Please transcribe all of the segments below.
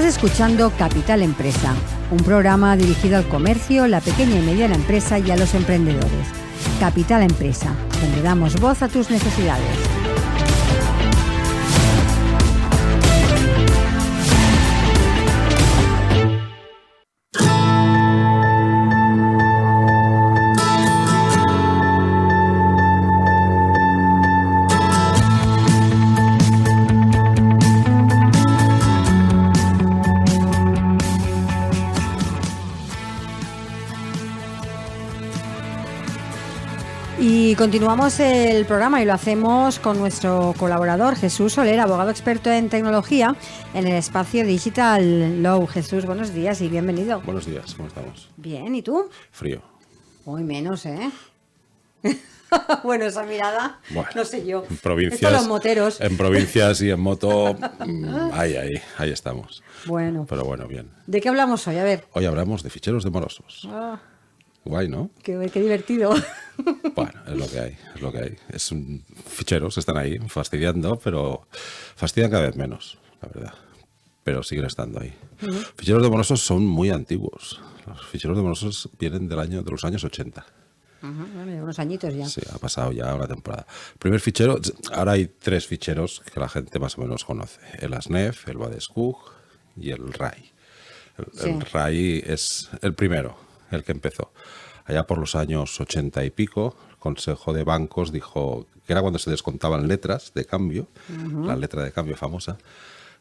Estás escuchando Capital Empresa, un programa dirigido al comercio, la pequeña y mediana empresa y a los emprendedores. Capital Empresa, donde damos voz a tus necesidades. Y continuamos el programa y lo hacemos con nuestro colaborador Jesús Soler, abogado experto en tecnología en el espacio Digital Law. Jesús, buenos días y bienvenido. Buenos días, ¿cómo estamos? Bien, ¿y tú? Frío. Hoy menos, ¿eh? Bueno, esa mirada, bueno, no sé yo. En provincias, Esto los moteros. En provincias y en moto, ahí estamos. Bueno. Pero bueno, bien. ¿De qué hablamos hoy? A ver. Hoy hablamos de ficheros de morosos. Guay, ¿no? Qué divertido. Bueno, es lo que hay. Ficheros están ahí fastidiando, pero fastidian cada vez menos, la verdad. Pero siguen estando ahí. Ficheros de morosos son muy antiguos. Los ficheros de morosos vienen de los años 80. Bueno, unos añitos ya. Sí, ha pasado ya una temporada. El primer fichero, ahora hay 3 ficheros que la gente más o menos conoce. El ASNEF, el Badeskug y el RAI. El RAI es el primero, el que empezó. Allá por los años 80 y pico, el Consejo de Bancos dijo que era cuando se descontaban letras de cambio, la letra de cambio famosa,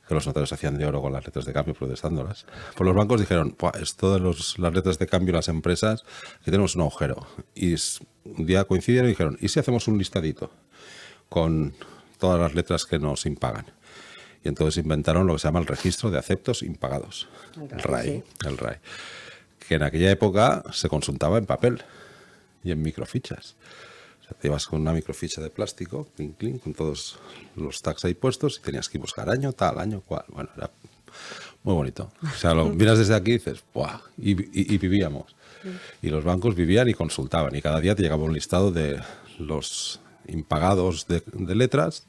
que los notarios hacían de oro con las letras de cambio protestándolas. Pues los bancos dijeron, esto de las letras de cambio en las empresas, que tenemos un agujero. Y un día coincidieron y dijeron, ¿y si hacemos un listadito con todas las letras que nos impagan? Y entonces inventaron lo que se llama el registro de aceptos impagados, el RAI. Que en aquella época se consultaba en papel y en microfichas. O sea, te ibas con una microficha de plástico, con todos los tags ahí puestos y tenías que buscar año tal, año cual. Bueno, era muy bonito. O sea, lo miras desde aquí y dices, ¡buah! Y vivíamos. Y los bancos vivían y consultaban. Y cada día te llegaba un listado de los impagados de letras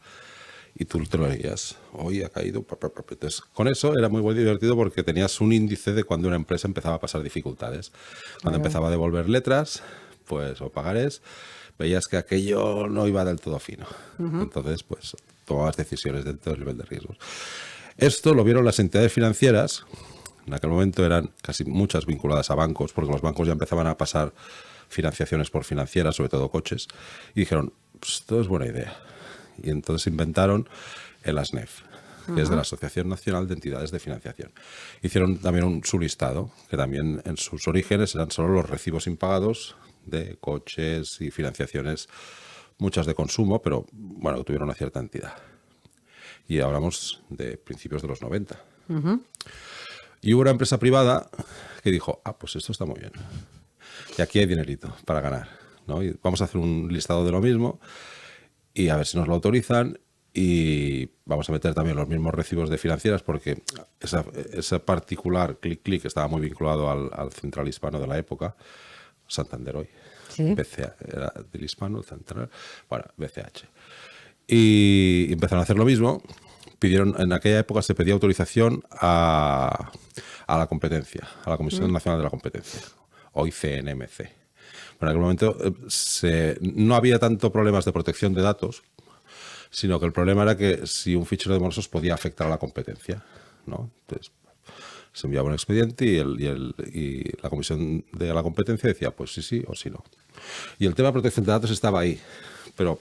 y tú te lo leías. Hoy ha caído. Entonces, con eso era muy divertido porque tenías un índice de cuando una empresa empezaba a pasar dificultades. Cuando empezaba a devolver letras, pues, o pagarés, veías que aquello no iba del todo fino. Entonces, pues, tomabas decisiones dentro del nivel de riesgos. Esto lo vieron las entidades financieras. En aquel momento eran casi muchas vinculadas a bancos, porque los bancos ya empezaban a pasar financiaciones por financieras, sobre todo coches, y dijeron, pues, esto es buena idea. Y entonces inventaron el ASNEF, que es de la Asociación Nacional de Entidades de Financiación. Hicieron también su listado, que también en sus orígenes eran solo los recibos impagados de coches y financiaciones, muchas de consumo, pero bueno, tuvieron una cierta entidad. Y hablamos de principios de los 90. Y hubo una empresa privada que dijo, pues esto está muy bien. Y aquí hay dinerito para ganar, ¿no? Y vamos a hacer un listado de lo mismo y a ver si nos lo autorizan, y vamos a meter también los mismos recibos de financieras, porque ese particular clic estaba muy vinculado al central hispano de la época, Santander hoy. ¿Sí? BCA, era del hispano, el central, bueno, BCH. Y empezaron a hacer lo mismo. En aquella época se pedía autorización a la competencia, a la Comisión Nacional de la Competencia, hoy CNMC. En aquel momento no había tanto problemas de protección de datos, sino que el problema era que si un fichero de morosos podía afectar a la competencia, ¿no? Entonces se enviaba un expediente y la Comisión de la Competencia decía, pues sí o sí no. Y el tema de protección de datos estaba ahí, pero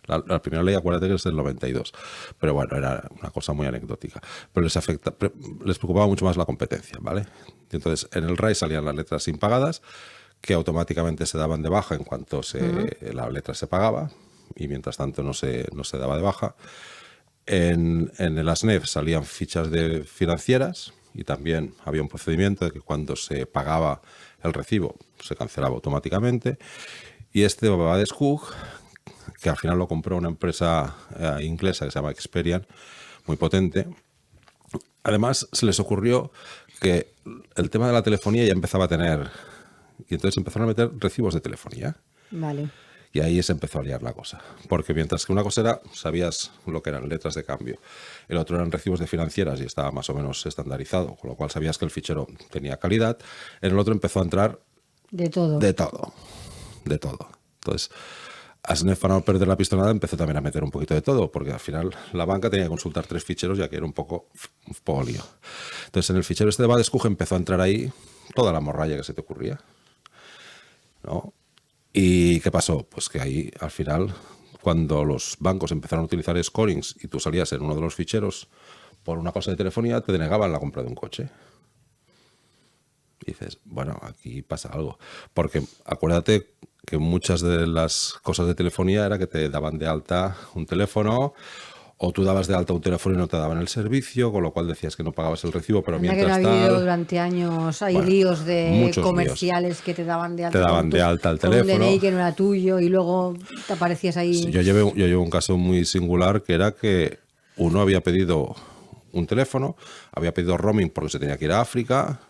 la primera ley, acuérdate que es del 92, pero bueno, era una cosa muy anecdótica. Pero les preocupaba mucho más la competencia, ¿vale? Y entonces en el RAI salían las letras impagadas, que automáticamente se daban de baja en cuanto la letra se pagaba, y mientras tanto no se daba de baja. En el ASNEF salían fichas de financieras, y también había un procedimiento de que cuando se pagaba el recibo se cancelaba automáticamente. Y este Badeskug, que al final lo compró una empresa inglesa que se llama Experian, muy potente. Además, se les ocurrió que el tema de la telefonía ya empezaba a tener, y entonces empezaron a meter recibos de telefonía. Vale. Y ahí se empezó a liar la cosa. Porque mientras que una cosa era, sabías lo que eran letras de cambio, el otro eran recibos de financieras y estaba más o menos estandarizado, con lo cual sabías que el fichero tenía calidad, en el otro empezó a entrar De todo. de todo. De todo. Entonces, ASNEF, para no perder la pistonada, empezó también a meter un poquito de todo, porque al final la banca tenía que consultar 3 ficheros, ya que era un poco lío. Entonces, en el fichero este de Badescu empezó a entrar ahí toda la morralla que se te ocurría, ¿no? ¿Y qué pasó? Pues que ahí, al final, cuando los bancos empezaron a utilizar scorings y tú salías en uno de los ficheros por una cosa de telefonía, te denegaban la compra de un coche. Y dices, bueno, aquí pasa algo. Porque acuérdate que muchas de las cosas de telefonía era que te daban de alta un teléfono, o tú dabas de alta un teléfono y no te daban el servicio, con lo cual decías que no pagabas el recibo, pero Anda mientras que no ha habido tal... durante años, hay Bueno, líos de muchos comerciales que te daban de alta, Te daban de alta el con un teléfono. DNI que no era tuyo y luego te aparecías ahí. Sí, yo llevo un caso muy singular, que era que uno había pedido un teléfono, había pedido roaming porque se tenía que ir a África.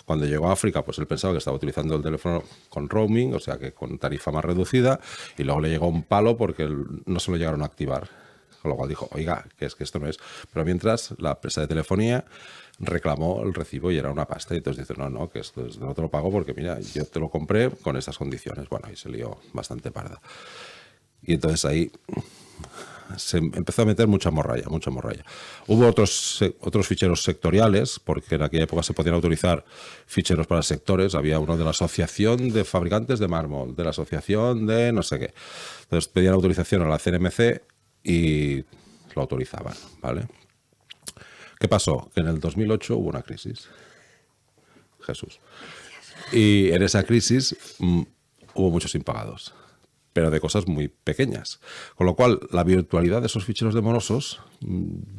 Cuando llegó a África, pues él pensaba que estaba utilizando el teléfono con roaming, o sea que con tarifa más reducida, y luego le llegó un palo porque no se lo llegaron a activar. Con lo cual dijo, oiga, que es que esto no es. Pero mientras la empresa de telefonía reclamó el recibo y era una pasta. Y entonces dice, no, que esto no te lo pago porque mira, yo te lo compré con estas condiciones. Bueno, ahí se lió bastante parda. Y entonces ahí se empezó a meter mucha morralla. Hubo otros ficheros sectoriales, porque en aquella época se podían autorizar ficheros para sectores. Había uno de la Asociación de Fabricantes de Mármol, de la Asociación de no sé qué. Entonces pedían autorización a la CNMC y lo autorizaban, ¿vale? ¿Qué pasó? Que en el 2008 hubo una crisis. Jesús. Y en esa crisis hubo muchos impagados, pero de cosas muy pequeñas. Con lo cual, la virtualidad de esos ficheros de morosos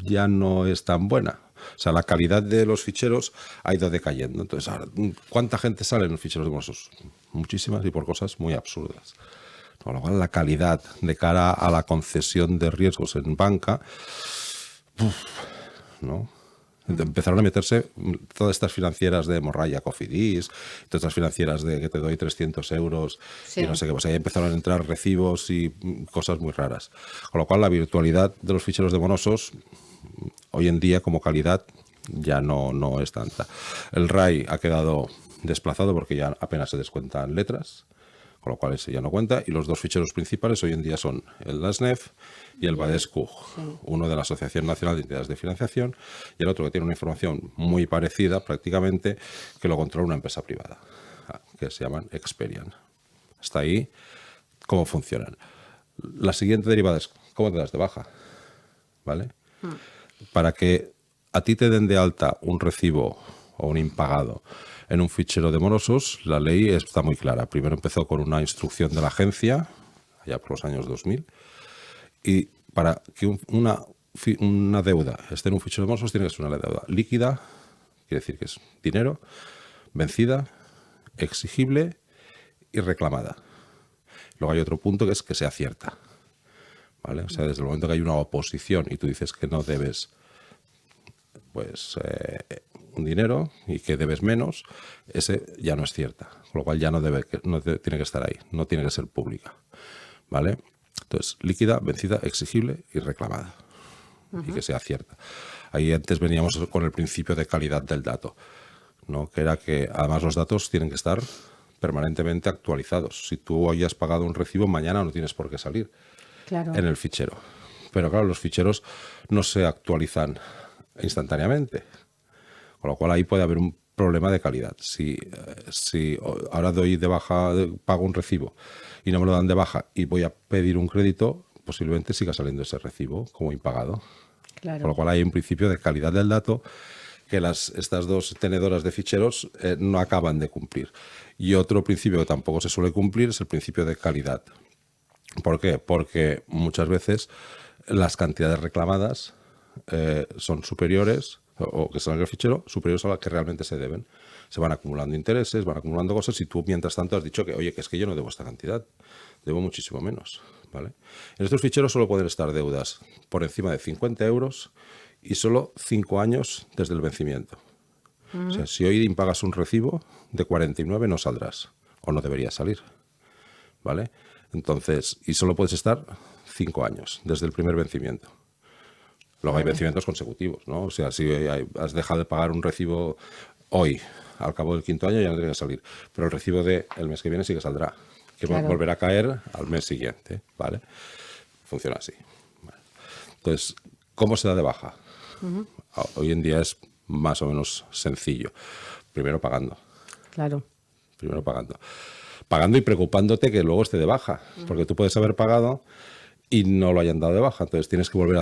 ya no es tan buena. O sea, la calidad de los ficheros ha ido decayendo. Entonces, ahora, ¿cuánta gente sale en los ficheros de morosos? Muchísimas, y por cosas muy absurdas. Con lo cual, la calidad de cara a la concesión de riesgos en banca, ¿no? Empezaron a meterse todas estas financieras de morralla, Cofidis, todas estas financieras de que te doy 300 euros Sí. y no sé qué. Pues ahí empezaron a entrar recibos y cosas muy raras. Con lo cual, la virtualidad de los ficheros de morosos, hoy en día, como calidad, ya no es tanta. El RAI ha quedado desplazado porque ya apenas se descuentan letras, con lo cual ese ya no cuenta, y los dos ficheros principales hoy en día son el ASNEF y el Badescu, uno de la Asociación Nacional de Entidades de Financiación y el otro que tiene una información muy parecida prácticamente, que lo controla una empresa privada, que se llaman Experian. Hasta ahí, ¿cómo funcionan? La siguiente derivada es, ¿cómo te das de baja? ¿Vale? Para que a ti te den de alta un recibo o un impagado en un fichero de morosos, la ley está muy clara. Primero empezó con una instrucción de la agencia, allá por los años 2000, y para que una deuda esté en un fichero de morosos tiene que ser una deuda líquida, quiere decir que es dinero, vencida, exigible y reclamada. Luego hay otro punto que es que sea cierta, ¿vale? O sea, desde el momento que hay una oposición y tú dices que no debes un dinero y que debes menos, ese ya no es cierta, con lo cual ya no tiene que estar ahí, no tiene que ser pública, ¿vale? Entonces, líquida, vencida, exigible y reclamada, y que sea cierta. Ahí antes veníamos con el principio de calidad del dato, ¿no? Que era que además los datos tienen que estar permanentemente actualizados. Si tú hoy has pagado un recibo, mañana no tienes por qué salir en el fichero. Pero claro, los ficheros no se actualizan instantáneamente, con lo cual ahí puede haber un problema de calidad. Si ahora doy de baja, pago un recibo y no me lo dan de baja y voy a pedir un crédito, posiblemente siga saliendo ese recibo como impagado. Claro. Con lo cual hay un principio de calidad del dato que estas dos tenedoras de ficheros no acaban de cumplir. Y otro principio que tampoco se suele cumplir es el principio de calidad. ¿Por qué? Porque muchas veces las cantidades reclamadas son superiores, o que salen en el fichero, superiores a las que realmente se deben. Se van acumulando intereses, van acumulando cosas, y tú mientras tanto has dicho que, oye, que es que yo no debo esta cantidad, debo muchísimo menos, ¿vale? En estos ficheros solo pueden estar deudas por encima de 50 euros y solo 5 años desde el vencimiento. O sea, si hoy impagas un recibo de 49 no saldrás, o no deberías salir, ¿vale? Entonces, y solo puedes estar 5 años desde el primer vencimiento. Luego hay vencimientos consecutivos, ¿no? O sea, si has dejado de pagar un recibo hoy, al cabo del 5.º año ya no tiene que salir. Pero el recibo del mes que viene sí que saldrá. Que volverá a caer al mes siguiente, ¿vale? Funciona así. Vale. Entonces, ¿cómo se da de baja? Hoy en día es más o menos sencillo. Primero pagando. Claro. Primero pagando. Pagando y preocupándote que luego esté de baja. Porque tú puedes haber pagado y no lo hayan dado de baja. Entonces tienes que volver a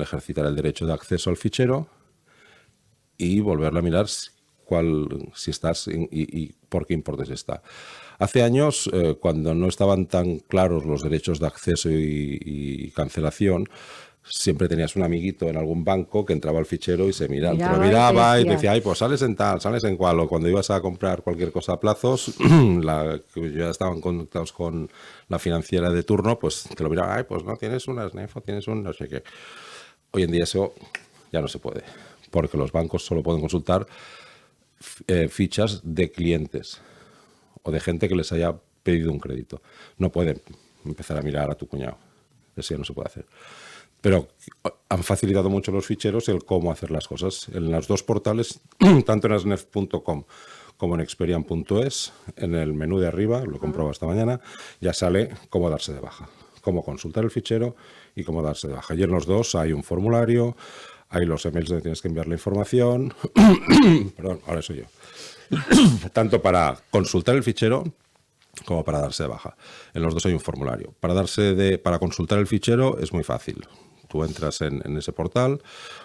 ejercitar el derecho de acceso al fichero y volverlo a mirar si estás y por qué importes está. Hace años, cuando no estaban tan claros los derechos de acceso y cancelación, siempre tenías un amiguito en algún banco que entraba al fichero y se miraba, te lo miraba y te decía, ay, pues sales en tal, sales en cual. O cuando ibas a comprar cualquier cosa a plazos, que ya estaban conectados con la financiera de turno, pues te lo miraba, ay, pues no tienes una SNEF o tienes un no sé qué. Hoy en día eso ya no se puede, porque los bancos solo pueden consultar fichas de clientes o de gente que les haya pedido un crédito. No pueden empezar a mirar a tu cuñado. Eso ya no se puede hacer. Pero han facilitado mucho los ficheros el cómo hacer las cosas. En los dos portales, tanto en asnef.com como en experian.es, en el menú de arriba, lo he comprobado esta mañana, ya sale cómo darse de baja, cómo consultar el fichero y cómo darse de baja. Y en los dos hay un formulario, hay los emails donde tienes que enviar la información. Perdón, ahora soy yo. Tanto para consultar el fichero como para darse de baja. En los dos hay un formulario. Para consultar el fichero es muy fácil. Tú entras en ese portal,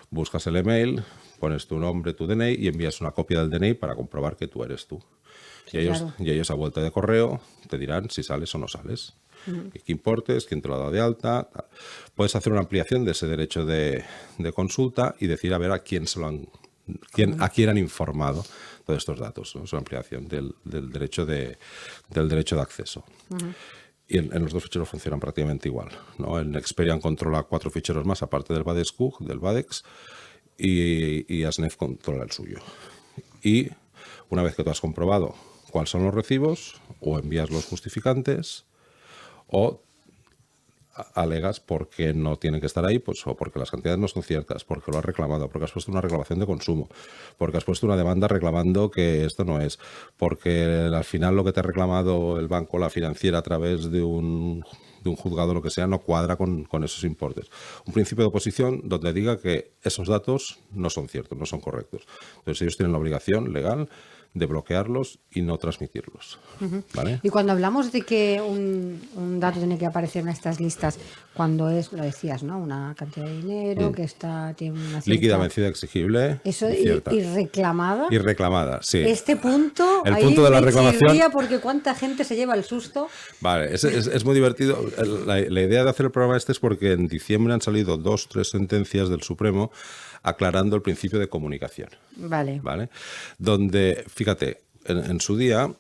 buscas el email, pones tu nombre, tu DNI y envías una copia del DNI para comprobar que tú eres tú. Sí, y ellos a vuelta de correo te dirán si sales o no sales. Y qué importes, quién te lo ha dado de alta. Puedes hacer una ampliación de ese derecho de consulta y decir a ver a quién a quién han informado todos estos datos, ¿no? Es una ampliación del derecho de acceso. Y en los dos ficheros funcionan prácticamente igual, ¿no? En Experian controla 4 ficheros más, aparte del BADEX-QUG, del BADEX, y ASNEF controla el suyo. Y una vez que tú has comprobado cuáles son los recibos, o envías los justificantes, o alegas porque no tienen que estar ahí, pues, o porque las cantidades no son ciertas, porque lo has reclamado, porque has puesto una reclamación de consumo, porque has puesto una demanda reclamando que esto no es, porque al final lo que te ha reclamado el banco, la financiera, a través de un juzgado, lo que sea, no cuadra con esos importes. Un principio de oposición donde diga que esos datos no son ciertos, no son correctos. Entonces ellos tienen la obligación legal de bloquearlos y no transmitirlos. ¿Vale? Y cuando hablamos de que un dato tiene que aparecer en estas listas, cuando es, lo decías, ¿no? Una cantidad de dinero que tiene una cierta... Líquida, vencida, exigible. Eso, y reclamada. Y reclamada, sí. Este punto, el punto de la reclamación. Porque cuánta gente se lleva el susto. Vale, es muy divertido. La idea de hacer el programa es porque en diciembre han salido 2-3 sentencias del Supremo aclarando el principio de comunicación. Vale. Donde, fíjate, en su día,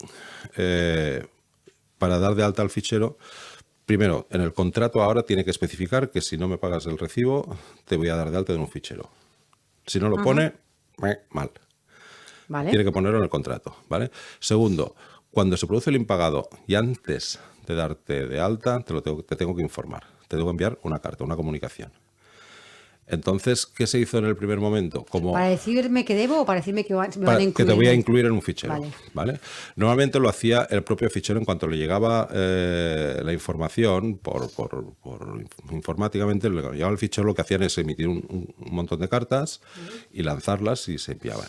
para dar de alta al fichero, primero, en el contrato ahora tiene que especificar que si no me pagas el recibo, te voy a dar de alta en un fichero. Si no lo pone, mal. Vale. Tiene que ponerlo en el contrato, ¿vale? Segundo, cuando se produce el impagado y antes de darte de alta, te tengo que informar. Te tengo que enviar una carta, una comunicación. Entonces, ¿qué se hizo en el primer momento? ¿Para decirme que debo o para decirme que me van a incluir? Que te voy a incluir en un fichero. Vale. Normalmente lo hacía el propio fichero en cuanto le llegaba la información informáticamente, le llegaba el fichero, lo que hacían es emitir un montón de cartas y lanzarlas y se enviaban.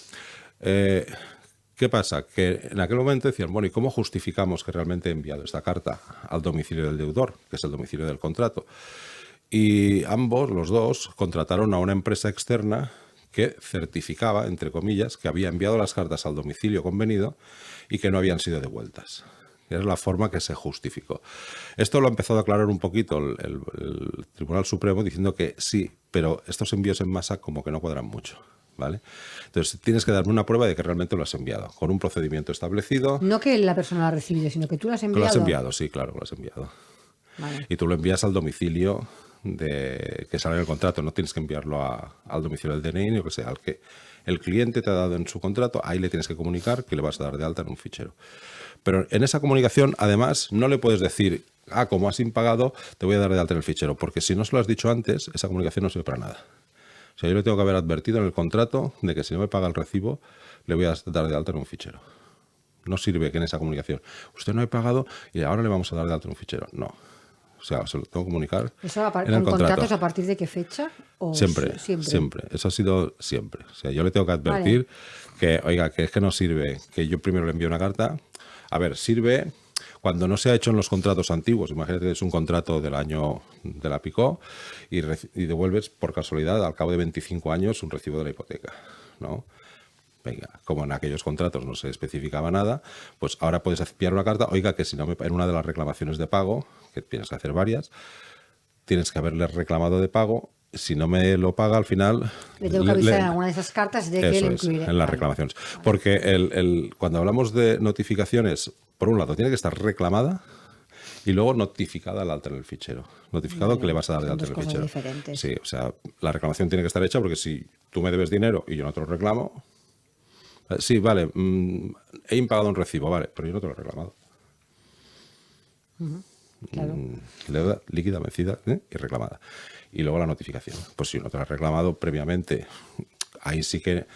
¿Qué pasa? Que en aquel momento decían, bueno, ¿y cómo justificamos que realmente he enviado esta carta al domicilio del deudor, que es el domicilio del contrato? Y los dos, contrataron a una empresa externa que certificaba, entre comillas, que había enviado las cartas al domicilio convenido y que no habían sido devueltas. Era la forma que se justificó. Esto lo ha empezado a aclarar un poquito el Tribunal Supremo diciendo que sí, pero estos envíos en masa como que no cuadran mucho. ¿Vale? Entonces tienes que darme una prueba de que realmente lo has enviado, con un procedimiento establecido. No que la persona lo ha recibido, sino que tú lo has enviado. Que lo has enviado, sí, claro, lo has enviado. Vale. Y tú lo envías al domicilio que sale en el contrato, no tienes que enviarlo al domicilio del DNI, ni lo que sea, al que el cliente te ha dado en su contrato, ahí le tienes que comunicar que le vas a dar de alta en un fichero. Pero en esa comunicación, además, no le puedes decir, como has impagado, te voy a dar de alta en el fichero, porque si no se lo has dicho antes, esa comunicación no sirve para nada. O sea, yo le tengo que haber advertido en el contrato de que si no me paga el recibo, le voy a dar de alta en un fichero. No sirve que en esa comunicación, usted no ha pagado y ahora le vamos a dar de alta en un fichero. No. O sea, se lo tengo que comunicar ¿Eso en el contrato. contratos a partir de qué fecha? ¿O Siempre. Eso ha sido siempre. O sea, yo le tengo que advertir que, oiga, que es que no sirve que yo primero le envíe una carta. A ver, sirve cuando no se ha hecho en los contratos antiguos. Imagínate que es un contrato del año de la Picó y devuelves por casualidad al cabo de 25 años un recibo de la hipoteca, ¿no? Venga, como en aquellos contratos no se especificaba nada, pues ahora puedes enviar una carta, oiga, que si no en una de las reclamaciones de pago, que tienes que hacer varias, tienes que haberle reclamado de pago, si no me lo paga al final... Le tengo que avisar en alguna de esas cartas de que lo incluiré. En las reclamaciones. Vale. Porque cuando hablamos de notificaciones, por un lado, tiene que estar reclamada y luego notificada al alta en el fichero. Notificado que le vas a dar de alta en el fichero. Diferentes. Sí, o sea, la reclamación tiene que estar hecha porque si tú me debes dinero y yo no te lo reclamo... Sí, vale, he impagado un recibo, vale, pero yo no te lo he reclamado. Claro. Deuda líquida, vencida y reclamada. Y luego la notificación. Pues si no te lo has reclamado previamente, ahí sí que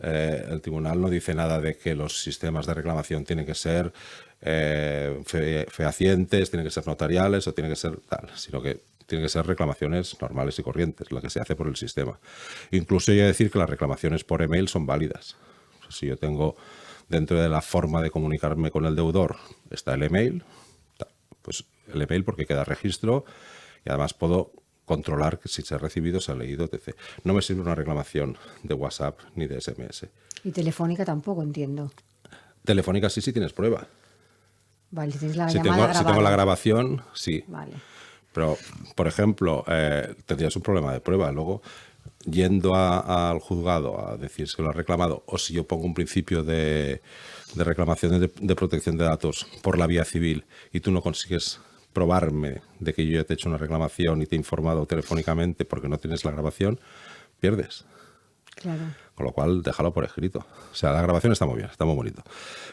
el tribunal no dice nada de que los sistemas de reclamación tienen que ser fehacientes, tienen que ser notariales o tienen que ser tal, sino que tienen que ser reclamaciones normales y corrientes, la que se hace por el sistema. Incluso yo he de decir que las reclamaciones por email son válidas. Si yo tengo dentro de la forma de comunicarme con el deudor está el email, pues el email porque queda registro y además puedo controlar que si se ha recibido, se ha leído, etc. No me sirve una reclamación de WhatsApp ni de SMS. Y telefónica tampoco, entiendo. Telefónica sí tienes prueba. Vale, si tienes la si llamada grabada. Si tengo la grabación, sí. Vale. Pero, por ejemplo, tendrías un problema de prueba. Luego, yendo al juzgado a decir si lo has reclamado o si yo pongo un principio de reclamación de protección de datos por la vía civil y tú no consigues probarme de que yo ya te he hecho una reclamación y te he informado telefónicamente porque no tienes la grabación, pierdes. Claro. Con lo cual, déjalo por escrito. O sea, la grabación está muy bien, está muy bonito.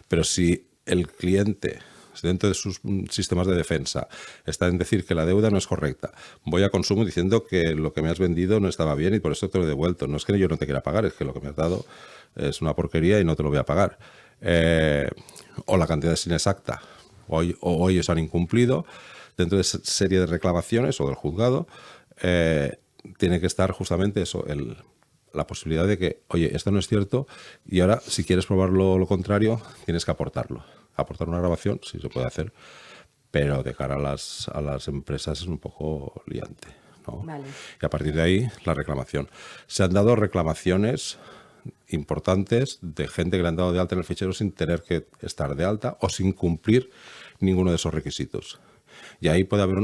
Pero si el cliente, dentro de sus sistemas de defensa, está en decir que la deuda no es correcta, voy a consumo diciendo que lo que me has vendido no estaba bien y por eso te lo he devuelto. No es que yo no te quiera pagar, es que lo que me has dado es una porquería y no te lo voy a pagar. O la cantidad es inexacta, o ellos han incumplido. Dentro de esa serie de reclamaciones o del juzgado, tiene que estar justamente eso, la posibilidad de que, oye, esto no es cierto y ahora, si quieres probar lo contrario, tienes que aportarlo. Aportar una grabación, sí se puede hacer, pero de cara a las empresas es un poco liante, ¿no? Vale. Y a partir de ahí, la reclamación. Se han dado reclamaciones importantes de gente que le han dado de alta en el fichero sin tener que estar de alta o sin cumplir ninguno de esos requisitos. Y ahí puede haber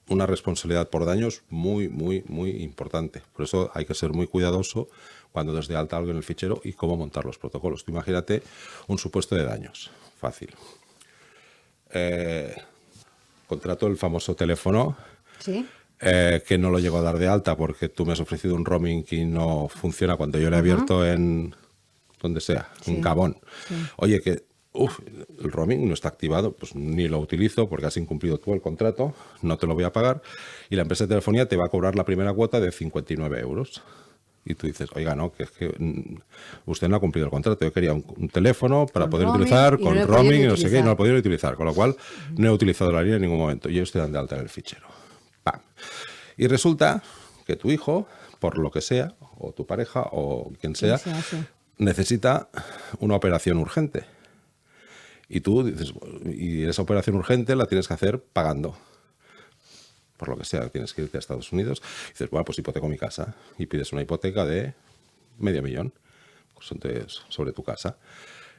una responsabilidad por daños muy, muy, muy importante. Por eso hay que ser muy cuidadoso cuando des de alta algo en el fichero y cómo montar los protocolos. Tú imagínate un supuesto de daños. Fácil. Contrato el famoso teléfono. ¿Sí? Que no lo llego a dar de alta porque tú me has ofrecido un roaming y no funciona cuando yo le he abierto en donde sea, en Gabón. Sí. Oye, que el roaming no está activado, pues ni lo utilizo porque has incumplido tú el contrato, no te lo voy a pagar y la empresa de telefonía te va a cobrar la primera cuota de 59 euros. Y tú dices, oiga, no, que es que usted no ha cumplido el contrato. Yo quería un teléfono para poder utilizar con roaming y no sé qué, y no lo he podido utilizar. Con lo cual, no he utilizado la línea en ningún momento. Y ellos te dan de alta en el fichero. ¡Pam! Y resulta que tu hijo, por lo que sea, o tu pareja, o quien sea, sí, necesita una operación urgente. Y tú dices, y esa operación urgente la tienes que hacer pagando. Por lo que sea, tienes que irte a Estados Unidos. Y dices, bueno, pues hipoteco mi casa. Y pides una hipoteca de $500,000 sobre tu casa.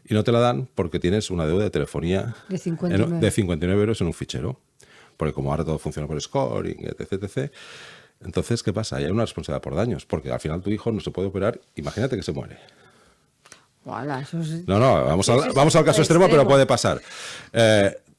Y no te la dan porque tienes una deuda de telefonía de 59 euros en un fichero. Porque como ahora todo funciona por scoring, etc. Entonces, ¿qué pasa? Hay una responsabilidad por daños. Porque al final tu hijo no se puede operar. Imagínate que se muere. Voilà, eso es... No, vamos al caso extremo, pero puede pasar.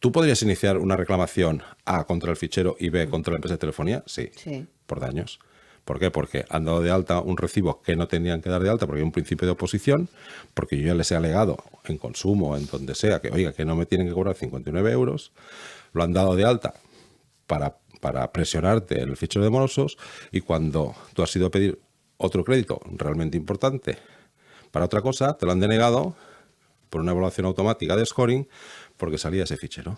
¿Tú podrías iniciar una reclamación A contra el fichero y B contra la empresa de telefonía? Sí, Sí. por daños. ¿Por qué? Porque han dado de alta un recibo que no tenían que dar de alta porque hay un principio de oposición, porque yo ya les he alegado en consumo, en donde sea, que oiga, que no me tienen que cobrar 59 euros, lo han dado de alta para presionarte en el fichero de morosos, y cuando tú has ido a pedir otro crédito realmente importante para otra cosa, te lo han denegado por una evaluación automática de scoring porque salía ese fichero.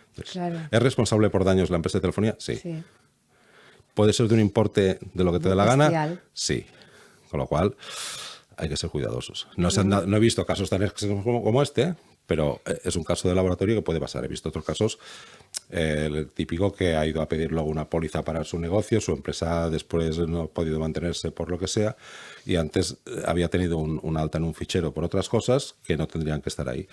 Entonces, Claro. ¿es responsable por daños la empresa de telefonía? Sí. Sí. ¿Puede ser de un importe de lo que te dé la gana? Bestial. Sí. Con lo cual, hay que ser cuidadosos. No he visto casos tan extremos como este, pero es un caso de laboratorio que puede pasar. He visto otros casos, el típico que ha ido a pedir luego una póliza para su negocio, su empresa después no ha podido mantenerse por lo que sea, y antes había tenido un alta en un fichero por otras cosas que no tendrían que estar ahí.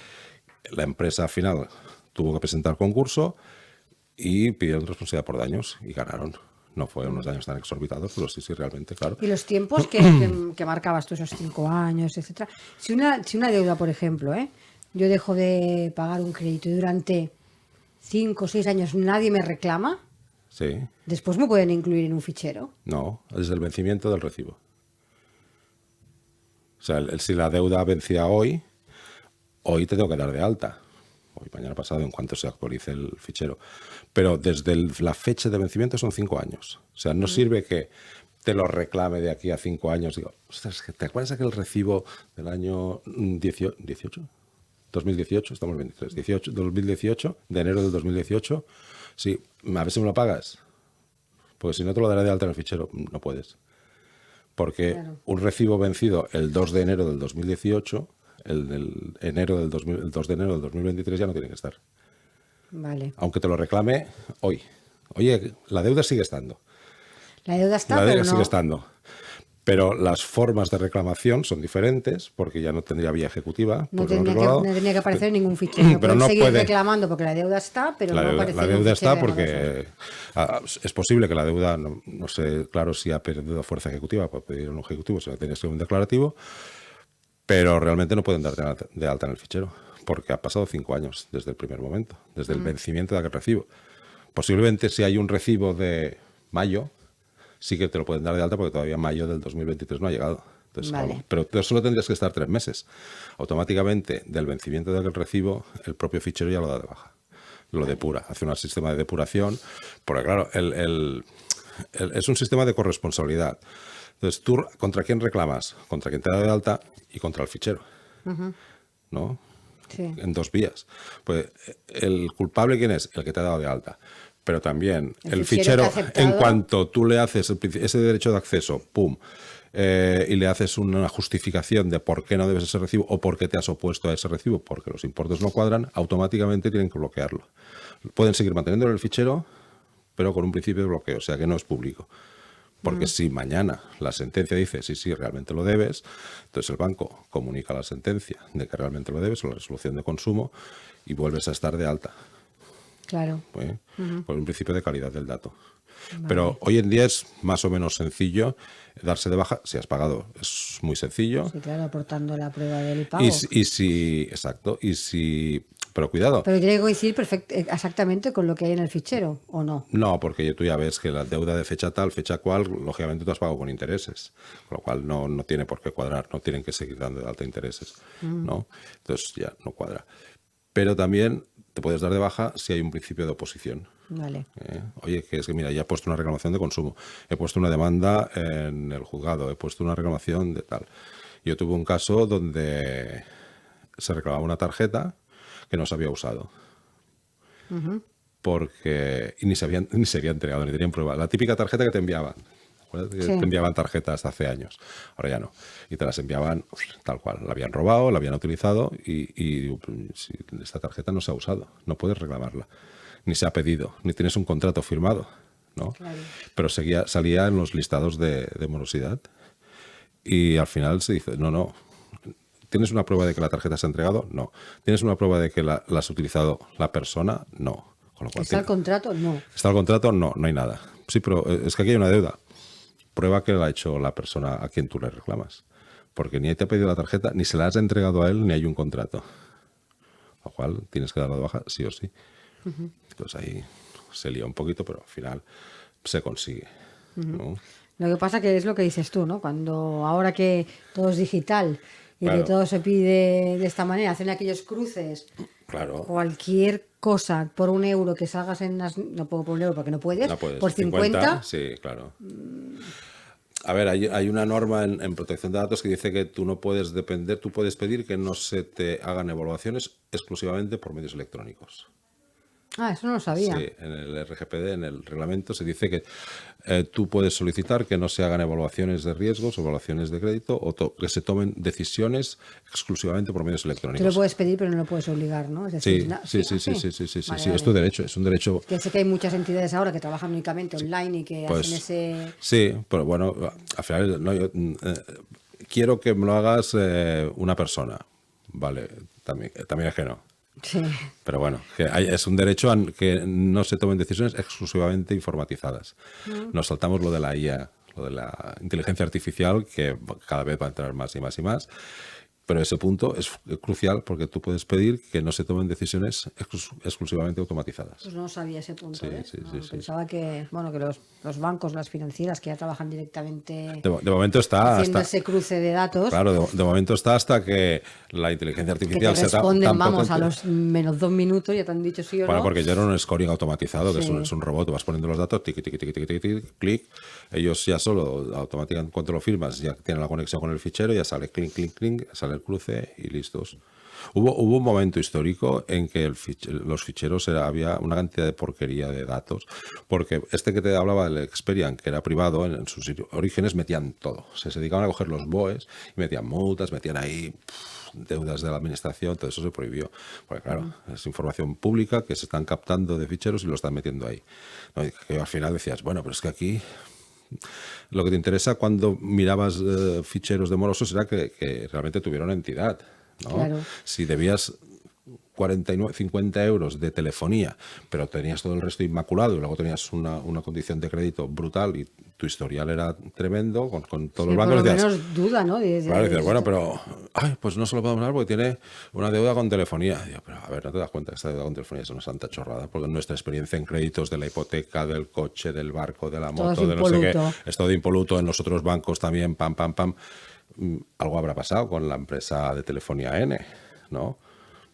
La empresa al final tuvo que presentar concurso y pidieron responsabilidad por daños y ganaron. No fueron unos daños tan exorbitados, pero sí, realmente, claro. Y los tiempos que marcabas tú, esos 5 años, etcétera. Si una deuda, por ejemplo, yo dejo de pagar un crédito y durante 5 o 6 años nadie me reclama, Sí. después me pueden incluir en un fichero. No, desde el vencimiento del recibo. O sea, si la deuda vencía hoy te tengo que dar de alta. Hoy, mañana pasado, en cuanto se actualice el fichero. Pero desde la fecha de vencimiento son 5 años. O sea, no sirve que te lo reclame de aquí a 5 años. Digo, ostras, ¿te acuerdas aquel recibo del año 18? 2018, estamos en 23. 2018, de enero del 2018. Sí, a ver si me lo pagas. Porque si no te lo daré de alta en el fichero. No puedes. Porque Claro. un recibo vencido el 2 de enero del 2018, el 2 de enero del 2023 ya no tiene que estar. Vale. Aunque te lo reclame hoy. Oye, la deuda sigue estando. La deuda está, La deuda pero sigue no. estando. Pero las formas de reclamación son diferentes porque ya no tendría vía ejecutiva. No porque lo han tenía, reclamado. no tenía que aparecer en ningún fichero. Pero Pueden no seguir puede. reclamando porque la deuda está, pero no aparece La en un deuda fichero está de morosos. porque es posible que la deuda, no sé, claro, si ha perdido fuerza ejecutiva, puede pedir un ejecutivo, si no tiene que ser un declarativo, pero realmente no pueden dar de alta en el fichero porque ha pasado 5 años desde el primer momento, desde el vencimiento de aquel recibo. Posiblemente si hay un recibo de mayo, sí que te lo pueden dar de alta porque todavía mayo del 2023 no ha llegado. Entonces, Vale. pero solo tendrías que estar 3 meses. Automáticamente, del vencimiento de aquel recibo, el propio fichero ya lo da de baja. Lo depura, hace un sistema de depuración, porque claro, es un sistema de corresponsabilidad. Entonces, ¿tú contra quién reclamas? Contra quien te da de alta y contra el fichero. ¿No? Sí. En 2 vías. Pues el culpable, ¿quién es? El que te ha dado de alta. Pero también El el fichero fichero, que ha aceptado. en cuanto tú le haces ese derecho de acceso, ¡pum! Y le haces una justificación de por qué no debes ese recibo o por qué te has opuesto a ese recibo, porque los importes no cuadran, automáticamente tienen que bloquearlo. Pueden seguir manteniendo el fichero, pero con un principio de bloqueo, o sea que no es público. Porque si mañana la sentencia dice sí, realmente lo debes, entonces el banco comunica la sentencia de que realmente lo debes o la resolución de consumo y vuelves a estar de alta. Claro. Por un principio de calidad del dato. Pero hoy en día es más o menos sencillo darse de baja. Si has pagado, es muy sencillo. Sí, claro, aportando la prueba del pago. Exacto. Pero cuidado. Pero tiene que coincidir exactamente con lo que hay en el fichero, ¿o no? No, porque tú ya ves que la deuda de fecha tal, fecha cual, lógicamente tú has pagado con intereses, con lo cual no tiene por qué cuadrar, no tienen que seguir dando de alta intereses, ¿no? Entonces ya no cuadra. Pero también te puedes dar de baja si hay un principio de oposición. Vale. Oye, que es que mira, ya he puesto una reclamación de consumo, he puesto una demanda en el juzgado, he puesto una reclamación de tal. Yo tuve un caso donde se reclamaba una tarjeta que no se había usado. Porque ni se había entregado, ni tenían prueba. La típica tarjeta que te enviaban. ¿Te acuerdas? Que Sí. te enviaban tarjetas hace años. Ahora ya no. Y te las enviaban tal cual. La habían robado, la habían utilizado y si esta tarjeta no se ha usado. No puedes reclamarla. Ni se ha pedido. Ni tienes un contrato firmado. ¿No? Claro. Pero salía en los listados de morosidad. Y al final se dice, no. ¿Tienes una prueba de que la tarjeta se ha entregado? No. ¿Tienes una prueba de que la has utilizado la persona? No. Con lo cual, ¿Está el contrato? No. ¿Está el contrato? No hay nada. Sí, pero es que aquí hay una deuda. Prueba que la ha hecho la persona a quien tú le reclamas. Porque ni te ha pedido la tarjeta, ni se la has entregado a él, ni hay un contrato. lo cual tienes que darlo de baja sí o sí. Pues ahí se lía un poquito, pero al final se consigue, ¿no? Lo que pasa que es lo que dices tú, ¿no? Cuando ahora que todo es digital y Claro. que todo se pide de esta manera, hacen aquellos cruces, Claro. cualquier cosa por €1 que salgas en las... No puedo por €1 porque no puedes, No puedes. por 50, sí, claro. A ver, hay una norma en protección de datos que dice que tú no puedes depender, tú puedes pedir que no se te hagan evaluaciones exclusivamente por medios electrónicos. Ah, eso no lo sabía. Sí, en el RGPD, en el reglamento, se dice que tú puedes solicitar que no se hagan evaluaciones de riesgos, evaluaciones de crédito o que se tomen decisiones exclusivamente por medios Tú lo electrónicos. puedes pedir, pero no lo puedes obligar, ¿no? Es decir, Sí, na- sí, ah, sí, Vale, sí, vale. es tu derecho, es un derecho. Que sé que hay muchas entidades ahora que trabajan únicamente online y que Pues, hacen ese... sí, pero bueno, al final no, yo, quiero que me lo hagas una persona. Vale, también es que no. Sí. Pero bueno, es un derecho a que no se tomen decisiones exclusivamente informatizadas. Nos saltamos lo de la IA, lo de la inteligencia artificial, que cada vez va a entrar más y más y más. Pero ese punto es crucial porque tú puedes pedir que no se tomen decisiones exclusivamente automatizadas. Pues no sabía ese punto. Sí, ¿eh? sí, No, sí, sí. pensaba que, bueno, que los bancos, las financieras que ya trabajan directamente De momento está haciendo hasta... ese cruce de datos, Claro, de momento está hasta que la inteligencia que te artificial sea responden, tan vamos, potente. a los menos 2 minutos, ya te han dicho sí o Bueno, no. porque ya era un scoring automatizado, que Sí. es un robot, vas poniendo los datos, tiqui, tiqui, tiqui, tiqui, tiqui, tiqui, clic. Ellos ya solo, automáticamente, cuando lo firmas, ya tienen la conexión con el fichero, ya sale clic, clic, clic, sale el cruce y listos. Hubo un momento histórico en que los ficheros había una cantidad de porquería de datos, porque este que te hablaba del Experian, que era privado, en sus orígenes metían todo. Se dedicaban a coger los BOEs y metían multas, metían ahí deudas de la administración, todo eso se prohibió. Porque claro, es información pública que se están captando de ficheros y lo están metiendo ahí. ¿No? Y que al final decías, bueno, pero es que aquí lo que te interesa cuando mirabas ficheros de morosos era que realmente tuviera una entidad, ¿no? Claro. Si debías 50 euros de telefonía, pero tenías todo el resto inmaculado y luego tenías una condición de crédito brutal y tu historial era tremendo con todos Sí, los por bancos, lo decías, menos duda, ¿no? claro, dices, bueno, pero pues no se lo podemos dar porque tiene una deuda con telefonía. Digo, pero a ver, no te das cuenta que esta deuda con telefonía es una santa chorrada, porque nuestra experiencia en créditos de la hipoteca, del coche, del barco, de la Todo moto, es de no sé qué, impoluto. es todo impoluto. En los otros bancos también, pam, pam, pam. Algo habrá pasado con la empresa de telefonía N, ¿no?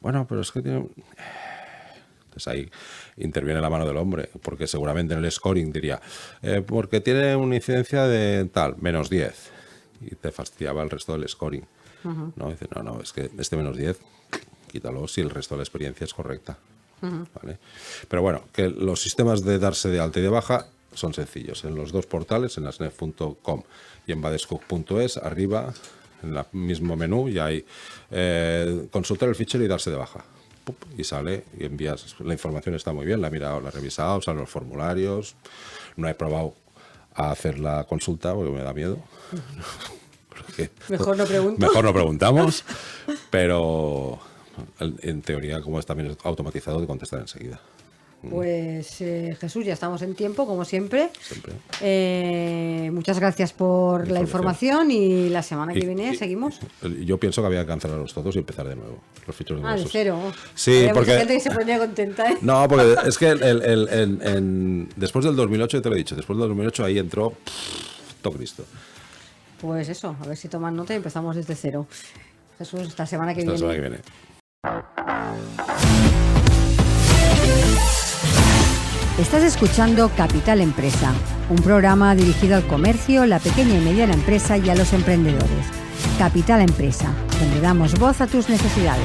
Bueno, pero es que tiene... Entonces ahí interviene la mano del hombre, porque seguramente en el scoring diría, porque tiene una incidencia de tal, menos 10, y te fastidiaba el resto del scoring. ¿No? Dice, no, es que este menos 10, quítalo si el resto de la experiencia es correcta. ¿Vale? Pero bueno, que los sistemas de darse de alta y de baja son sencillos. En los dos portales, en asnef.com y en badescook.es, arriba, en el mismo menú, ya hay consultar el fichero y darse de baja. Y sale y envías. La información está muy bien, la he mirado, la he revisado, salen los formularios. No he probado a hacer la consulta porque me da miedo. Porque Mejor no pregunto. Mejor no preguntamos, pero en teoría, como es también automatizado, te contestan enseguida. Pues Jesús, ya estamos en tiempo, como siempre. Siempre. Muchas gracias por la información y la semana que Y- viene y- seguimos. Yo pienso que había que cancelarlos todos y empezar de nuevo. Los ficheros De nuestros. cero. Sí, Había porque... mucha gente que se ponía contenta, ¿eh? No, porque es que después del 2008, te lo he dicho, después del 2008 ahí entró todo Cristo. Pues eso, a ver si toman nota y empezamos desde cero. Jesús, esta semana que Esta viene. semana que viene. Estás escuchando Capital Empresa, un programa dirigido al comercio, la pequeña y mediana empresa y a los emprendedores. Capital Empresa, donde damos voz a tus necesidades.